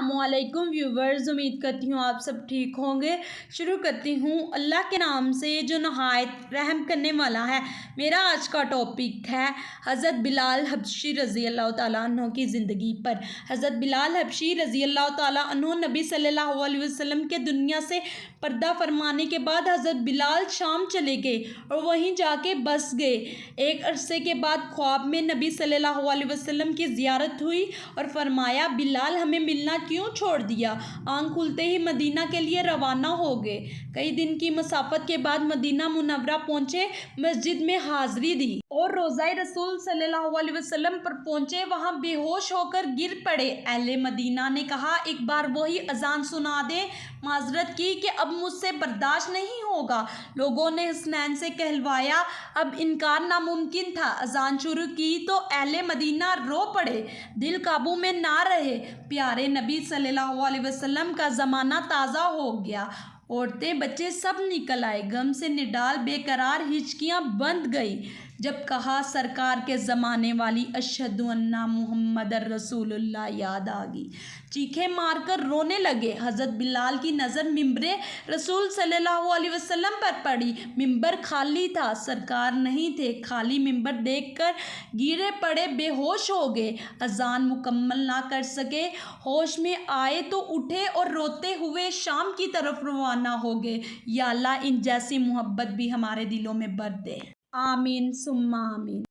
السلام علیکم ویورز، امید کرتی ہوں آپ سب ٹھیک ہوں گے۔ شروع کرتی ہوں اللہ کے نام سے جو نہایت رحم کرنے والا ہے۔ میرا آج کا ٹاپک ہے حضرت بلال حبشی رضی اللہ تعالیٰ عنہ کی زندگی پر۔ حضرت بلال حبشی رضی اللہ تعالیٰ عنہ نبی صلی اللہ علیہ وسلم کے دنیا سے پردہ فرمانے کے بعد حضرت بلال شام چلے گئے اور وہیں جا کے بس گئے۔ ایک عرصے کے بعد خواب میں نبی صلی اللہ علیہ وسلم کی زیارت ہوئی اور فرمایا، بلال ہمیں ملنا کیوں چھوڑ دیا؟ آنکھ کھلتے ہی مدینہ کے لیے روانہ ہو گئے۔ کئی دن کی مسافت کے بعد مدینہ منورہ پہنچے، مسجد میں حاضری دی اور روضہ رسول صلی اللہ علیہ وسلم پر پہنچے، وہاں بے ہوش ہو کر گر پڑے۔ اہل مدینہ نے کہا، ایک بار وہی اذان سنا دیں۔ معذرت کی کہ اب مجھ سے برداشت نہیں ہوگا۔ لوگوں نے حسنین سے کہلوایا، اب انکار ناممکن تھا۔ اذان شروع کی تو اہل مدینہ رو پڑے، دل قابو میں نہ رہے۔ پیارے نبی صلی اللہ علیہ وسلم کا زمانہ تازہ ہو گیا، عورتیں بچے سب نکل آئے، غم سے نڈال بے قرار ہچکیاں بند گئی۔ جب کہا سرکار کے زمانے والی اشہد ان محمد رسول اللہ یاد آ گئی، چیخیں مار کر رونے لگے۔ حضرت بلال کی نظر ممبر رسول صلی اللہ علیہ وسلم پر پڑی۔ ممبر خالی تھا، سرکار نہیں تھے۔ خالی ممبر دیکھ کر گرے پڑے، بے ہوش ہو گئے، اذان مکمل نہ کر سکے۔ ہوش میں آئے تو اٹھے اور روتے ہوئے شام کی طرف روانہ ہو گئے۔ یا اللہ ان جیسی محبت بھی ہمارے دلوں میں بھر دے، آمین ثم آمین۔